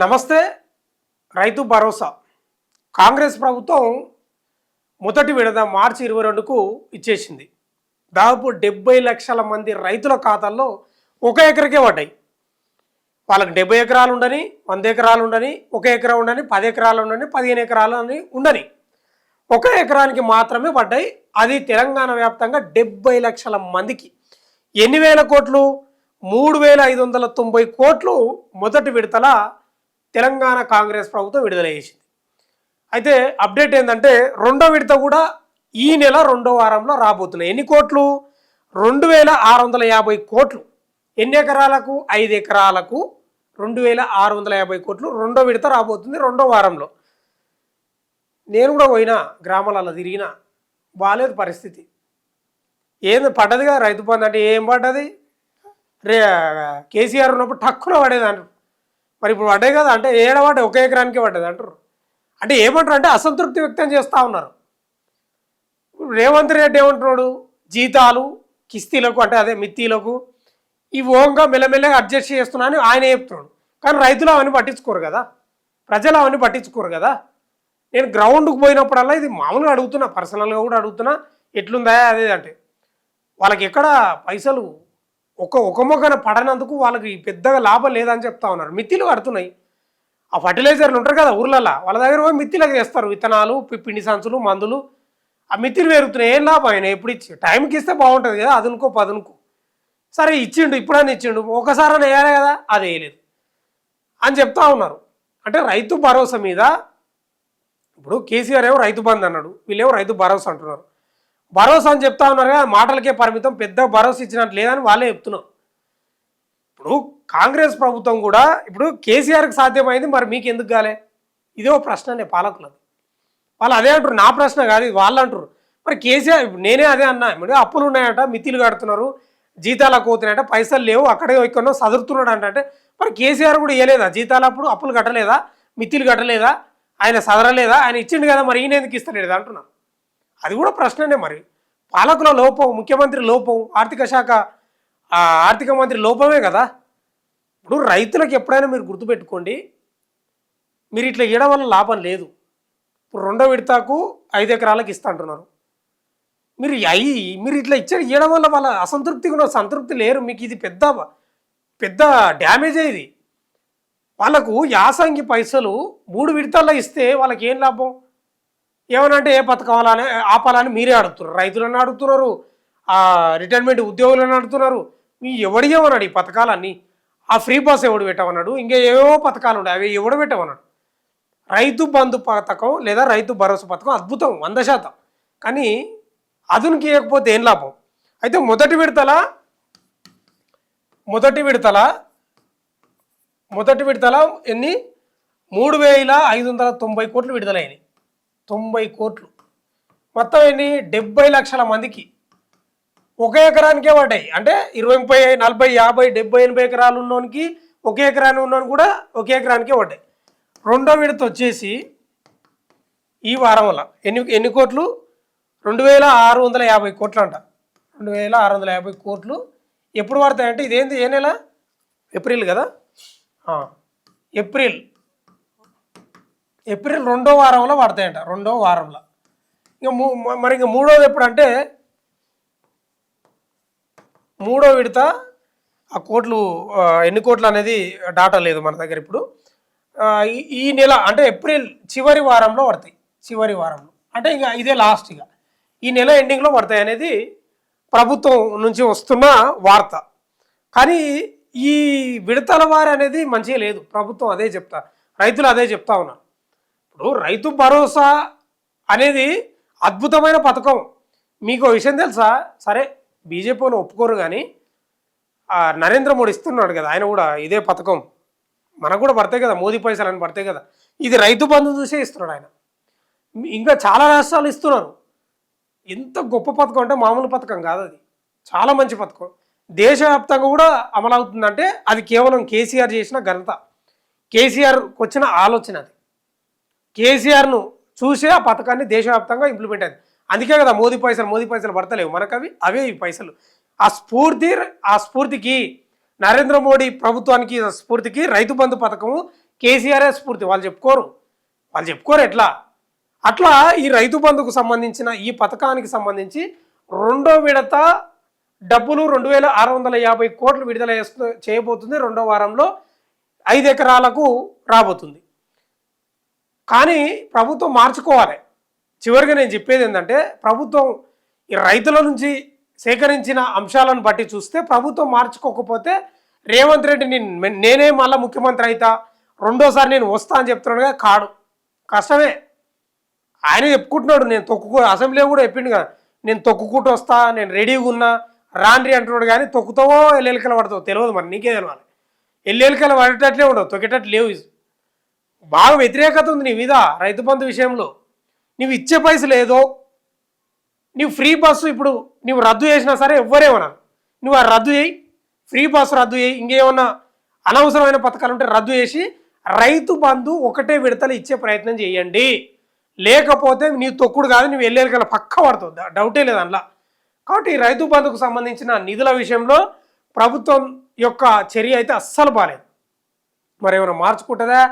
నమస్తే. రైతు భరోసా కాంగ్రెస్ ప్రభుత్వం మొదటి విడత మార్చి 22కు ఇచ్చేసింది. దాదాపు 70 లక్షల మంది రైతుల ఖాతాల్లో 1 ఎకరకే పడ్డాయి. వాళ్ళకి 70 ఎకరాలు ఉండని, 100 ఎకరాలు ఉండని, 1 ఎకరా ఉండని, 10 ఎకరాలు ఉండని, 15 ఎకరాలు అని ఉండని, 1 ఎకరానికి మాత్రమే పడ్డాయి. అది తెలంగాణ వ్యాప్తంగా 70 లక్షల మందికి. ఎన్ని వేల కోట్లు? 3,590 కోట్లు మొదటి విడతల తెలంగాణ కాంగ్రెస్ ప్రభుత్వం విడుదల చేసింది. అయితే అప్డేట్ ఏంటంటే రెండో విడత కూడా ఈ నెల రెండో వారంలో రాబోతున్నాయి. ఎన్ని కోట్లు? 2,650 కోట్లు. ఎన్ని ఎకరాలకు? 5 ఎకరాలకు 2,650 కోట్లు రెండో విడత రాబోతుంది రెండో వారంలో. నేను కూడా పోయినా, గ్రామాలలో తిరిగినా, బాగాలేదు పరిస్థితి. ఏంది పడ్డదిగా రైతు బంధు అంటే ఏం పడ్డది? కేసీఆర్ ఉన్నప్పుడు టక్కున పడేది అంటారు. మరి ఇప్పుడు పడ్డాయి కదా అంటే ఏడవాడే 1 ఎకరానికే పడ్డది అంటారు. అంటే ఏమంటారు అంటే అసంతృప్తి వ్యక్తం చేస్తూ ఉన్నారు. రేవంత్ రెడ్డి ఏమంటున్నాడు? జీతాలు కిస్తీలకు అంటే అదే మిత్తీలకు ఇవి ఓంగా మెల్లమెల్లగా అడ్జస్ట్ చేస్తున్నా అని ఆయన చెప్తున్నాడు. కానీ రైతులు అవన్నీ పట్టించుకోరు కదా, ప్రజలు అవన్నీ పట్టించుకోరు కదా. నేను గ్రౌండ్కి పోయినప్పుడల్లా ఇది మామూలుగా అడుగుతున్నా, పర్సనల్గా కూడా అడుగుతున్నా, ఎట్లుందా అదే అంటే వాళ్ళకి ఎక్కడ పైసలు ఒక మొక్కన పడనందుకు వాళ్ళకి పెద్దగా లాభం లేదని చెప్తా ఉన్నారు. మిత్తిలు కడుతున్నాయి. ఆ ఫర్టిలైజర్లు ఉంటారు కదా ఊర్లలో, వాళ్ళ దగ్గర పోయి మిత్తిలకు వేస్తారు విత్తనాలు, పిండి సంచులు, మందులు. ఆ మిత్తిలు పెరుగుతున్నాయి. ఏం లాభం? ఆయన ఎప్పుడు ఇచ్చి టైంకి ఇస్తే బాగుంటుంది కదా, అదునుకో పదునుకో. సరే ఇచ్చిండు, ఇప్పుడని ఇచ్చిండు, ఒకసారి వేయాలి కదా, అది వేయలేదు అని చెప్తా ఉన్నారు. అంటే రైతు భరోసా మీద ఇప్పుడు కేసీఆర్ ఏమో రైతు బంధు అన్నాడు, వీళ్ళేమో రైతు భరోసా అంటున్నారు. భరోసా అని చెప్తా ఉన్నారు కదా, మాటలకే పరిమితం, పెద్ద భరోసా ఇచ్చినట్టు లేదని వాళ్ళే చెప్తున్నారు. ఇప్పుడు కాంగ్రెస్ ప్రభుత్వం కూడా ఇప్పుడు కేసీఆర్కి సాధ్యమైంది, మరి మీకు ఎందుకు కాలే? ఇదే ప్రశ్ననే పాలకులది. వాళ్ళు అదే అంటారు, నా ప్రశ్న కాదు ఇది, వాళ్ళు అంటారు. మరి కేసీఆర్ నేనే అదే అన్నా, ఇప్పుడు అప్పులు ఉన్నాయంట, మిత్తిలు కడుతున్నారు, జీతాలకు పోతున్నాయంట, పైసలు లేవు, అక్కడే ఎక్కడో చదువుతున్నాడు అంటే మరి కేసీఆర్ కూడా ఇవ్వలేదా జీతాలు? అప్పుడు అప్పులు కట్టలేదా? మిత్తిలు కట్టలేదా? ఆయన చదరలేదా? ఆయన ఇచ్చిండు కదా, మరి ఈయన ఎందుకు ఇస్తలేదా అంటున్నాను. అది కూడా ప్రశ్ననే. మరి పాలకుల లోపం, ముఖ్యమంత్రి లోపం, ఆర్థిక మంత్రి లోపమే కదా. ఇప్పుడు రైతులకు ఎప్పుడైనా మీరు గుర్తుపెట్టుకోండి, మీరు ఇట్లా ఇవ్వడం వల్ల లాభం లేదు. ఇప్పుడు రెండో విడతకు 5 ఎకరాలకు ఇస్తా అంటున్నారు. మీరు ఇట్లా ఇవ్వడం వల్ల వాళ్ళ అసంతృప్తిగా సంతృప్తి లేరు. మీకు ఇది పెద్ద డ్యామేజే ఇది. వాళ్ళకు యాసంగి పైసలు 3 విడతల్లో ఇస్తే వాళ్ళకి ఏం లాభం? ఏమనంటే ఏ పథకం ఆపాలని మీరే అడుగుతున్నారు, రైతులను అడుగుతున్నారు, రిటైర్మెంట్ ఉద్యోగులను అడుగుతున్నారు. మీ ఎవడు ఏమన్నాడు ఈ పథకాలన్నీ? ఆ ఫ్రీ బస్ ఎవడు పెట్టమన్నాడు, ఇంకా ఏవో పథకాలు ఉన్నాయి, అవి ఎవడు పెట్టమన్నాడు? రైతు బంధు పథకం లేదా రైతు భరోసా పథకం అద్భుతం 100%. కానీ అదునికి ఇవ్వకపోతే ఏం లాభం? అయితే మొదటి విడతల ఎన్ని? 3,590 కోట్లు విడుదలైనవి. 90 కోట్లు మొత్తం ఎన్ని? 70 లక్షల మందికి 1 ఎకరానికే పడ్డాయి. అంటే 20, 30, 40, 50, 70, 80 ఎకరాలు ఉన్నోనికి, 1 ఎకరాన్ని ఉన్నోనికి కూడా 1 ఎకరానికే పడ్డాయి. రెండో విడత వచ్చేసి ఈ వారం వల్ల ఎన్ని కోట్లు? 2,650 కోట్లు అంట. 2,650 కోట్లు ఎప్పుడు పడతాయంటే ఇదేంది? ఏ నెల? ఏప్రిల్ కదా. ఏప్రిల్ రెండో వారంలో పడతాయంట. రెండో వారంలో. మరి ఇంకా మూడోది ఎప్పుడంటే మూడో విడత ఆ కోట్లు ఎన్ని కోట్లు అనేది డాటా లేదు మన దగ్గర ఇప్పుడు. ఈ నెల అంటే ఏప్రిల్ చివరి వారంలో పడతాయి. చివరి వారంలో అంటే ఇక ఇదే లాస్ట్, ఇక ఈ నెల ఎండింగ్లో పడతాయి అనేది ప్రభుత్వం నుంచి వస్తున్న వార్త. కానీ ఈ విడతల వారి అనేది మంచిగా లేదు. ప్రభుత్వం అదే చెప్తా, రైతులు అదే చెప్తా ఉన్నారు. ఇప్పుడు రైతు భరోసా అనేది అద్భుతమైన పథకం. మీకు విషయం తెలుసా? సరే బీజేపీని ఒప్పుకోరు, కానీ నరేంద్ర మోడీ ఇస్తున్నాడు కదా, ఆయన కూడా ఇదే పథకం మనకు కూడా పడతాయి కదా, మోదీ పైసలు అని పడతాయి కదా. ఇది రైతు బంధు చూసే ఇస్తున్నాడు ఆయన. ఇంకా చాలా రాష్ట్రాలు ఇస్తున్నారు. ఎంత గొప్ప పథకం అంటే మామూలు పథకం కాదు, అది చాలా మంచి పథకం. దేశవ్యాప్తంగా కూడా అమలవుతుందంటే అది కేవలం కేసీఆర్ చేసిన ఘనత, కేసీఆర్కి వచ్చిన ఆలోచన. అది కేసీఆర్ను చూసే ఆ పథకాన్ని దేశవ్యాప్తంగా ఇంప్లిమెంట్ అయింది. అందుకే కదా మోదీ పైసలు పడతలేవు మనకు, అవే ఈ పైసలు. ఆ స్ఫూర్తికి నరేంద్ర మోడీ ప్రభుత్వానికి స్ఫూర్తికి రైతు బంధు పథకము కేసీఆర్ఏ స్ఫూర్తి. వాళ్ళు చెప్పుకోరు ఎట్లా. అట్లా ఈ రైతు బంధుకు సంబంధించిన ఈ పథకానికి సంబంధించి రెండో విడత డబ్బులు 2650 కోట్లు విడుదల చేయబోతుంది. రెండో వారంలో 5 ఎకరాలకు రాబోతుంది. కానీ ప్రభుత్వం మార్చుకోవాలి. చివరిగా నేను చెప్పేది ఏంటంటే, ప్రభుత్వం ఈ రైతుల నుంచి సేకరించిన అంశాలను బట్టి చూస్తే ప్రభుత్వం మార్చుకోకపోతే రేవంత్ రెడ్డి నేనే మళ్ళీ ముఖ్యమంత్రి అవుతా, రెండోసారి నేను వస్తా అని చెప్తున్నాడుగా, కాడు, కష్టమే. ఆయన చెప్పుకుంటున్నాడు, నేను అసెంబ్లీలో కూడా చెప్పిండు కదా, నేను తొక్కుకుంటూ వస్తా, నేను రెడీగా ఉన్నా, రాండ్రి అంటున్నాడు. కానీ తొక్కుతావో ఎల్లెలికలు పడతావు తెలియదు, మరి నీకే తెలవాలి. ఎల్లెలికలు పడేటట్లే ఉండవు, తొక్కేటట్లు లేవు. బాగా వ్యతిరేకత ఉంది నీ మీద రైతు బంధు విషయంలో. నువ్వు ఇచ్చే పైసలు ఏదో, నువ్వు ఫ్రీ బస్సు ఇప్పుడు నువ్వు రద్దు చేసినా సరే ఎవ్వరేమన్నారు, నువ్వు ఆ రద్దు చేయి, ఫ్రీ బస్సు రద్దు చేయి, ఇంకేమన్నా అనవసరమైన పథకాలు ఉంటే రద్దు చేసి రైతు బంధు ఒకటే విడతలు ఇచ్చే ప్రయత్నం చేయండి. లేకపోతే నీ తొక్కుడు కాదు, నువ్వు ఎల్లెలికల పక్క పడుతుంది, డౌటే లేదు అందులో. కాబట్టి ఈ రైతు బంధుకు సంబంధించిన నిధుల విషయంలో ప్రభుత్వం యొక్క చర్య అయితే అస్సలు బాలేదు. మరి ఏమైనా మార్చుకుంటుందా,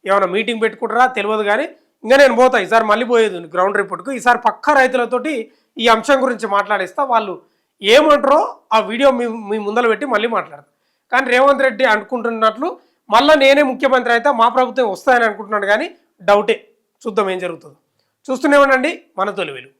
ఏమైనా మీటింగ్ పెట్టుకుంటారా తెలియదు. కానీ ఇంకా నేను పోతా, ఈసారి మళ్ళీ పోయేది గ్రౌండ్ రిపోర్ట్కు. ఈసారి పక్క రైతులతోటి ఈ అంశం గురించి మాట్లాడిస్తా. వాళ్ళు ఏమంటారో ఆ వీడియో మీ ముందర పెట్టి మళ్ళీ మాట్లాడతారు. కానీ రేవంత్ రెడ్డి అనుకుంటున్నట్లు మళ్ళీ నేనే ముఖ్యమంత్రి అయితే మా ప్రభుత్వం వస్తాయని అనుకుంటున్నాడు. కానీ డౌటే, చూద్దాం ఏం జరుగుతుందో. చూస్తూనే ఉండండి మన తొలి వెలుగు.